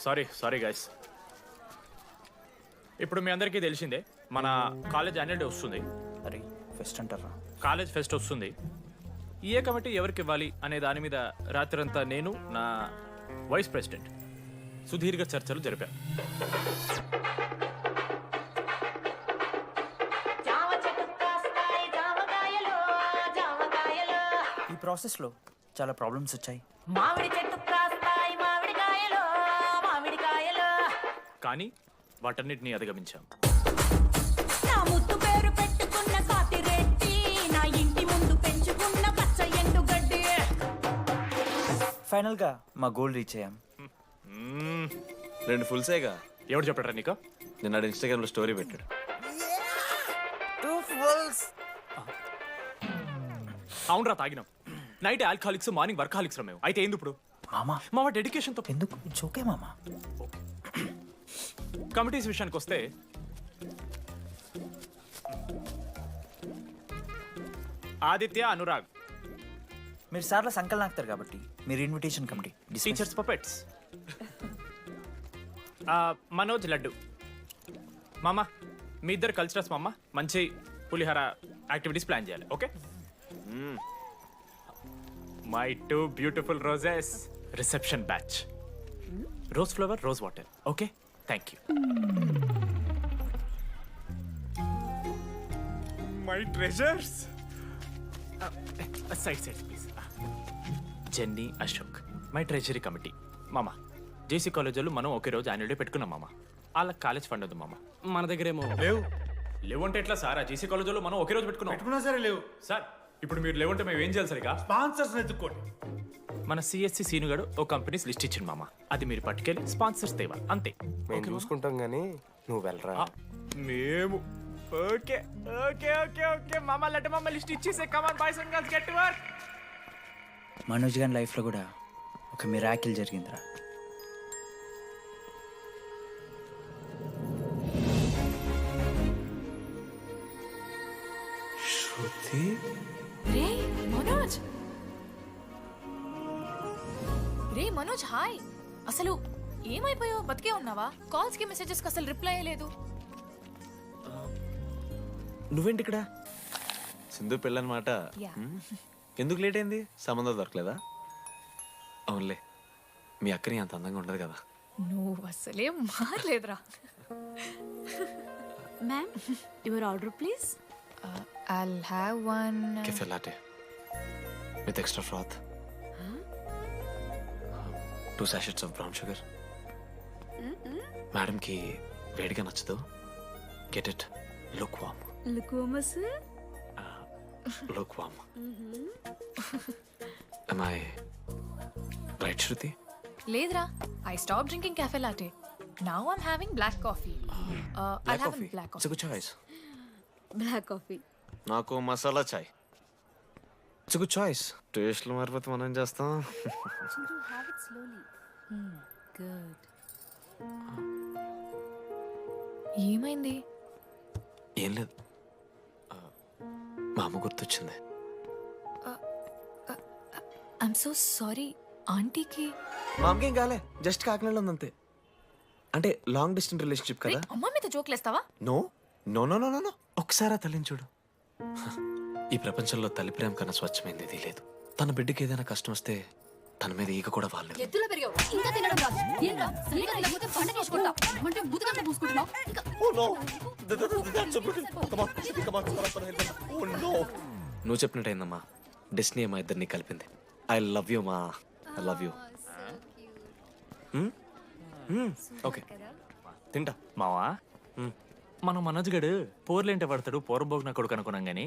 Sorry guys. ఇప్పుడు మీ అందరికీ తెలిసిందే మన కాలేజ్ యాన్యువల్ డే వస్తుంది. అరే ఫెస్ట్ అంటారా? కాలేజ్ ఫెస్ట్ వస్తుంది. ఏ కమిటీ ఎవరికి ఇవ్వాలి అనే దాని మీద రాత్రంతా నేను నా వైస్ ప్రెసిడెంట్ సుదీర్ఘ చర్చలు జరిపాను. ఈ ప్రాసెస్లో చాలా ప్రాబ్లమ్స్ వచ్చాయి. మామిడి చెట్టు కాస్తాయి మామిడికాయలు మామిడికాయలు. కానీ వాటన్నిటిని అధిగమించాం. నా ముద్దు పేరు పెట్టుకున్న కాతిరెడ్డి, నా ఇంటి ముందు పెంచుకున్న పచ్చ ఎండుగడ్డి. ఫైనల్గా మా గోల్ రీచ్ అయ్యాం. 2 ఫుల్సేగా. ఎవరు చెప్పారా నీకు? నిన్న ఇన్స్టాగ్రామ్లో స్టోరీ పెట్టాడు. 2 ఫుల్స్. అవునరా తాగినాం. నైట్ ఆల్కహాలిక్స్, మార్నింగ్ వర్కాలిక్స్ రా మేము. అయితే ఏంది ఇప్పుడు? మామా మా డెడికేషన్తో ఎందుకు? ఇట్స్ ఓకే మామా. కమిటీస్ విషయానికి వస్తే ఆదిత్య, అనురాగ్ మీరు సార్ల సంకల్ నాకుతారు కాబట్టి మీరు invitation committee. Teachers puppets. Manoj, laddu. మామ మీ ఇద్దరు కల్చరల్స్ మామ. మంచి పులిహార యాక్టివిటీస్ ప్లాన్ చేయాలి. Okay? My 2 beautiful roses. Reception batch. Rose flower, rose water. Okay, thank you. My treasures. Side please. Jenny, Ashok my treasury committee. మామ జేసీ కాలేజీలో మనం ఒకే రోజు యాన్యువల్ డే పెట్టుకున్నాం మామ. వాళ్ళకి కాలేజ్ ఫండ్ ఉంది మామ. మన దగ్గర ఏమో లేవంటే ఎట్లా సార్? ఆ జేసీ కాలేజీలో మనం ఒకే రోజు పెట్టుకున్నా సరే లేవు సార్. ఇప్పుడు మీరు లేవంటే మేము ఏం చేయాలి సరిగా? స్పాన్సర్స్ ఎత్తుక్కోండి. మన సిఎస్సి సీనుగాడు ఓ కంపెనీస్ లిస్ట్ ఇచ్చింది మామ. అది మీరు పట్టుకెళ్ళి స్పాన్సర్స్ తేవాలి అంతే. మేము చూసుకుంటాం గానీ నువ్వు వెళ్ళరా. మేము ఓకే ఓకే ఓకే ఓకే మామ. లెట్ మామ లిస్ట్ ఇచ్చేసే. Come on boys and girls, get to work. Manoj గారి లైఫ్లో కూడా ఒక మిరాకిల్ జరిగిందిరా. శృతి రే మనోజ్. రే మనోజ్, హాయ్. అసలు ఏమైపోయావు? బతికే ఉన్నావా? కాల్స్ కి మెసేజెస్ కి అసలు రిప్లై లేదు. నువ్వేంటి ఇక్కడ? సింధు పెళ్ళనమాట. Yeah. ఎందుకు లేట్ అయింది? సంబంధం దొరకలేదా? అవునులే, మీ అక్కని అంత అందంగా ఉండదు కదా. నువ్వు అసలే మారలేదురా. Ma'am, your order please. I'll have one. Cafe latte with extra froth. 2 sachets of brown sugar. మేడంకి వేడిగా నచ్చదు. Get it. Look warm. లుకోమస్. Look warm. Am I right, Shruti? లేదురా, I stopped drinking cafe latte. Now I'm having black coffee. I'll have a black It's a coffee. good choice. Black coffee. నాకు మసాలా చాయ్. It's good choice. టేస్ట్లు మారిపోతే మనం ఏం చేస్తాం? Have it slowly. Good. ఏమైంది? ఏం లేదు, మా అమ్మ గుర్తొచ్చింది. I'm so sorry. ఆంటీకి మా అమ్మకేం కాలే, జస్ట్ కాకినాడలో ఉంది అంతే. అంటే లాంగ్ డిస్టెన్స్ రిలేషన్షిప్ కదా. అమ్మ మీద జోక్లేస్తావా? No no no no no. ఒకసారి ఆ తల్లిని చూడు. ఈ ప్రపంచంలో తల్లి ప్రేమ కన్నా స్వచ్ఛమైంది ఇది లేదు. తన బిడ్డకి ఏదైనా కష్టం వస్తే తన మీద ఈగ కూడా వాళ్ళలేదు. ఎత్తులో పెరిగావు, ఇంకా తినడం రాదు. ఏంట్రా సరిగా తినకపోతే పంట చేసుకుంటా అంటే బుద్ధగా పూసుకుంటున్నావు. నువ్వు చెప్పినట్టయిందమ్మా. డెస్టినీ మా ఇద్దరిని కలిపింది. ఐ లవ్ యూ మా. I love you. ఓకే తింటా. మావా మనం మనోజ్ గడు పోర్లేంటే పడతాడు, పోరబోగిన కొడుకు అనుకున్నాం గానీ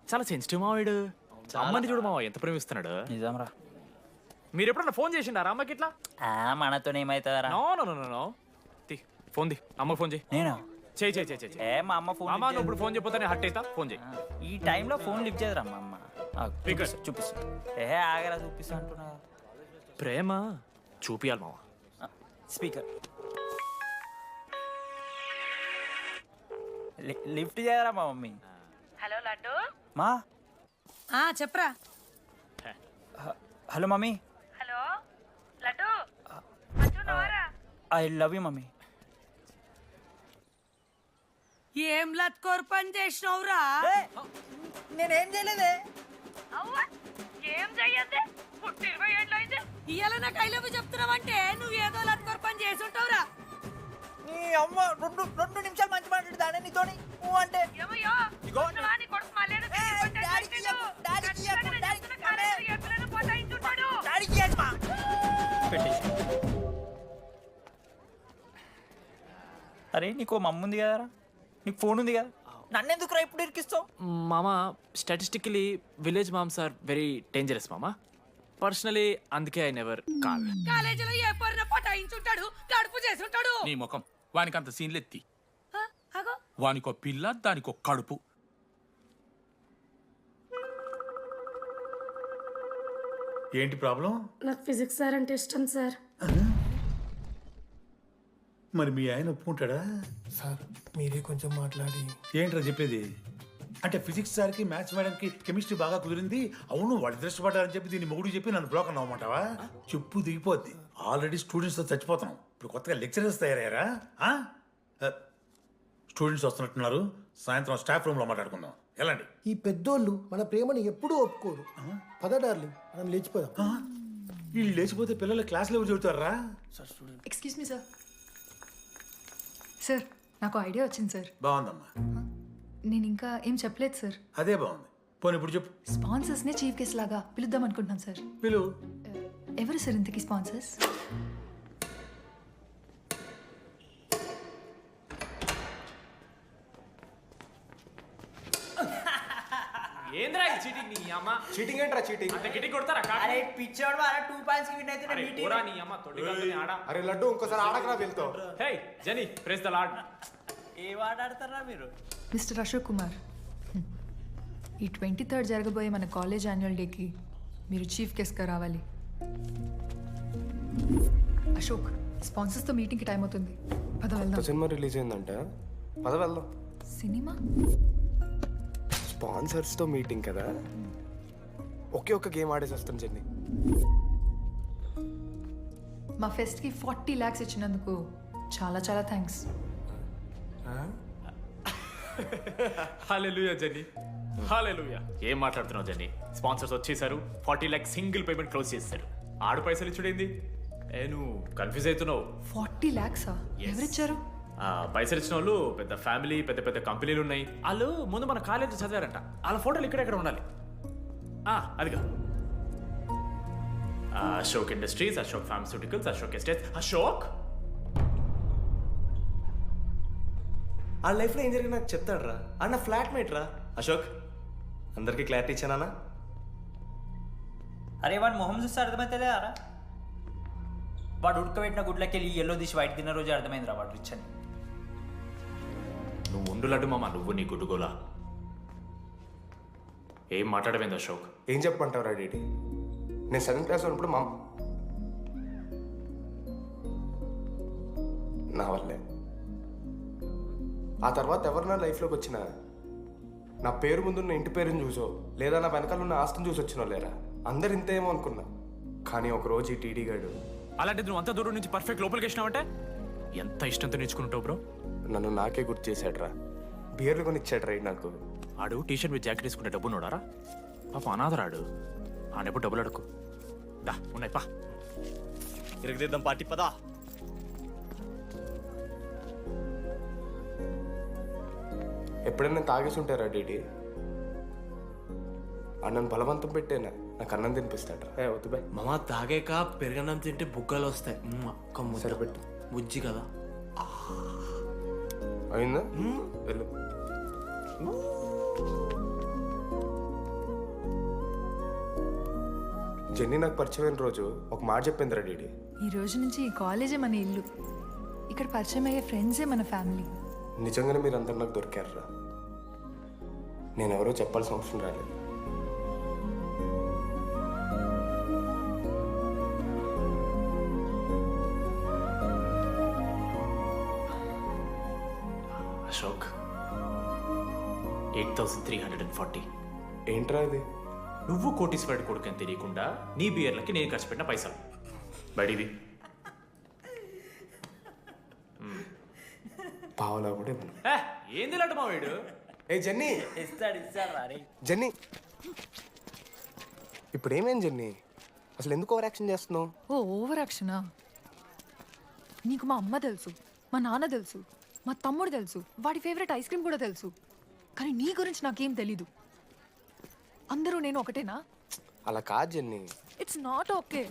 చాలా సెన్సిటివ్ మావాడు. అమ్మని చూడు మావా ఎంత ప్రేమిస్తున్నాడు. నిజంరా. మీరు ఎప్పుడన్నా ఫోన్ చేసిండారా అమ్మకి ఇట్లా? మనతో ఏమైతుందరా? No no no no. Phone ది, అమ్మకి ఫోన్ చేయి. నేనా? చేయి. ఏ మా అమ్మ ఫోన్. అమ్మ నువ్వు ఇప్పుడు ఫోన్ చెప్పితే హట్ అవుతా. ఫోన్ చేయి. ఈ టైంలో ఫోన్ లిఫ్ట్ చేయదురా మా అమ్మ. Speaker. చూపిస్తా. ఆగరా చూపిస్తా అంటున్నా. ప్రేమ చూపియాలి మావా. స్పీకర్ లిఫ్ట్ చేయరా మా మమ్మీ. హలో లడ్డు. మా చెప్పరా. Hello mummy. Hello laddu. I love you mummy. ఏం లత్కోర్ పని చేసినవురా? నేనేం చేయలేదే. ఏం చెయ్యద్దే? పుట్టి 20 ఏళ్ళు అయితే ఇయ్యాల నాకు ఐ లవ్ యూ చెప్తున్నావంటే నువ్వు ఏదో లత్కోర్ పని చేసి ఉంటావురా. నీ అమ్మ రెండు నిమిషాలు మంచి మాట్లాడుతానే నీతోని నువ్వు అంటే. ఏమయ్యో నీ కొడుకు మళ్ళీ అరే నీకు మమ్మ ఉంది కదరా, నీకు ఫోన్ ఉంది కదా, నన్నెందుకు రా ఇప్పుడు ఇరికిస్తావు? మామ statistically village moms are very dangerous మామ. పర్సనలీ అందుకే ఐ నెవర్ కాల్. కాలేజీలో ఏ పొరిన పటాయించుంటాడు, కడుపు చేసి ఉంటాడు. నీ ముఖం వానికంత సీన్లెత్తి. అగో వానికో పిల్ల దానికో కడుపు. ఏంటి ప్రాబ్లం? నాకు ఫిజిక్స్ సార్ అంటే ఇష్టం సార్. మరి మీ ఆయన ఒప్పుకుంటాడా? సార్ మీరే కొంచెం మాట్లాడి. ఏంట్రా చెప్పేది? అంటే ఫిజిక్స్ సార్కి మ్యాథ్స్ మేడంకి కెమిస్ట్రీ బాగా కుదిరింది, అవును వాళ్ళు ఇష్టపడ్డారని చెప్పి దీన్ని మొగుడు చెప్పి నన్ను బ్లాక్ అన్నమాటవా? చెప్పు దిగిపోద్ది. ఆల్రెడీ స్టూడెంట్స్తో చచ్చిపోతున్నాం, ఇప్పుడు కొత్తగా లెక్చరర్స్ తయారయ్యారా? స్టూడెంట్స్ వస్తున్నట్టున్నారు, సాయంత్రం స్టాఫ్ రూమ్లో మాట్లాడుకుందాం. ఎలాంటి ఈ పెద్దోళ్ళు మన ప్రేమని ఎప్పుడూ ఒప్పుకోరు. పద డార్లింగ్, మనం లేచిపోదాం. వీళ్ళు లేచిపోతే పిల్లలు క్లాస్లో ఎవరు చెబుతారా? Excuse me sir. సార్ నాకు ఐడియా వచ్చింది సార్. బాగుందమ్మా, నేను ఇంకా ఏం చెప్పలేదు సార్. అదే బాగుంది. పోనీ ఇప్పుడు చెప్పు. స్పాన్సర్స్నే చీఫ్ గెస్ట్ లాగా పిలుద్దాం అనుకుంటున్నాం సార్. పిలువు. ఎవరు సార్ ఇంతకీ స్పాన్సర్స్? ఏంద్రా ఈ చీటింగ్ నీ అమ్మ? చీటింగ్ ఏంట్రా చీటింగ్? అంత గిటి కొడతారా కాకి? అరే పిచ్చోడు అలా 2 పాయింట్స్ కి విన్ అయితే అరే పోరా నీ అమ్మ తొడి గంటని ఆడ. అరే లడ్డు ఇంకోసారి ఆడకరా వెళ్తావు. హే జెనీ ప్రెస్ ద లార్డ్. ఏ వాడాడతారా మీరు? మిస్టర్ అశోక్ కుమార్, ఈ 23rd జరగబోయే మన కాలేజ్ యాన్యువల్ డేకి మీరు చీఫ్ గెస్ట్గా రావాలి. అశోక్, స్పాన్సర్స్తో మీటింగ్కి టైం అవుతుంది, పద వెళ్దాం. సినిమా రిలీజ్ అయిందంట, పద వెళ్దాం. సినిమా? స్పాన్సర్స్తో మీటింగ్ కదా, ఒకే ఒక్క గేమ్ ఆడేసి వస్తాం చెన్ని. మా ఫెస్ట్కి 40 lakhs ఇచ్చినందుకు చాలా చాలా థ్యాంక్స్. హల్లెలూయా జెన్నీ, హల్లెలూయా. ఏం మాట్లాడుతున్నావు జెన్నీ? స్పాన్సర్స్ వచ్చేసారు, 40 lakhs సింగిల్ పేమెంట్ క్లోజ్ చేస్తారు. ఆడు పైసలు ఇచ్చుడేంది? నువ్వు కన్ఫ్యూజ్ అవుతున్నావు. 40 lakhs ఎవరిచ్చారు? పైసలు ఇచ్చిన వాళ్ళు పెద్ద ఫ్యామిలీ, పెద్ద పెద్ద కంపెనీలు ఉన్నాయి. వాళ్ళు ముందు మన కాలేజీ చదివారంట, వాళ్ళ ఫోటోలు ఇక్కడెక్కడ ఉండాలి. అదిగా Ashok industries, Ashok pharmaceuticals, Ashok estates. Ashok ఆ లైఫ్లో ఏం జరిగింది నాకు చెప్తాడు రా. అన్న ఫ్లాట్మేట్ రా అశోక్. అందరికీ క్లారిటీ ఇచ్చానా? అరే వాడు మొహం చూస్తే అర్థమైతే అరా, వాడు ఉడకబెట్టిన గుడ్లకి వెళ్ళి ఎల్లో తీసి వైట్ తిన్న రోజు అర్థమైందిరా వాడు రిచ్ అని. నువ్వు ఉండు లడ్డు మామ, నువ్వు నీ గుడ్డుగోలా. ఏం మాట్లాడమైంది అశోక్? ఏం చెప్పమంటావు రా డీటీ? నేను 7th క్లాస్ ఉన్నప్పుడు నా వల్లే. ఆ తర్వాత ఎవరు నా లైఫ్లోకి వచ్చినా నా పేరు ముందున్న ఇంటి పేరుని చూసో లేదా నా వెనకాల ఉన్న ఆస్తిని చూసి వచ్చినో లేరా, అందరు ఇంతేమో అనుకున్నా. కానీ ఒకరోజు ఈ టీడీ గాడు, అలాంటిది నువ్వు అంత దూరం నుంచి పర్ఫెక్ట్ లోపలికి వేసినావంటే ఎంత ఇష్టంతో నేర్చుకుంటావు బ్రో. నన్ను నాకే గుర్తు చేశాడ్రా. బియర్లు కొని ఇచ్చాడ్రా నాకు. ఆడు టీషర్ట్ మీద జాకెట్ వేసుకుంటే డబ్బు నోడారా? పాప అనాథరాడు, ఆడెప్పుడు డబ్బులు అడుకు. దా ఉన్నాయి పా, ఇరగదిద్దాం పార్టీ పదా. ఎప్పుడైనా తాగేసి ఉంటారా డీటీ? అన్నం బలవంతం పెట్టేనా నాకు అన్నం తినిపిస్తాడ్రా. వద్దు బాయ్. మామ తాగాక పెరగన్నం తింటే బుగ్గలు వస్తాయి. సరిపెట్టు. బుజ్జి కదా. అయిందా? వెళ్ళు. జెన్నీ నాకు పరిచయమైన రోజు ఒక మాట చెప్పిందిరా డీడీ. ఈ రోజు నుంచి ఈ కాలేజే మన ఇల్లు, ఇక్కడ పరిచయం అయ్యే ఫ్రెండ్సే మన ఫ్యామిలీ. నిజంగానే మీరు అందరు నాకు దొరికారురా. నేను ఎవరో చెప్పాల్సిన అవసరం రాలేదు. అశోక్ 8,340. ఏంట్రా ఇది? నువ్వు కోటీశ్వరుడి కొడుకు అని తెలియకుండా నీ బియర్లకి నేను ఖర్చు పెట్టిన పైసలు బడివి. పావులా కూడా ఇవ్వను. ఏంది లడ్డు మా వీడు ఏ జెన్నీ, ఇస్తాడు రా జెన్నీ, ఇప్పుడు ఏమేం జెన్నీ? అసలు ఎందుకు ఓవర్ యాక్షన్ చేస్తున్నావు? ఓ ఓవర్ యాక్షనా? నీకు మా అమ్మ తెలుసు, మా నాన్న తెలుసు, మా తమ్ముడు తెలుసు, వాడి ఫేవరెట్ ఐస్ క్రీమ్ కూడా తెలుసు. కానీ నీ గురించి నాకేం తెలీదు. అందరూ నేను ఒకటేనా? అలా కాదు జెన్నీ. It's not okay.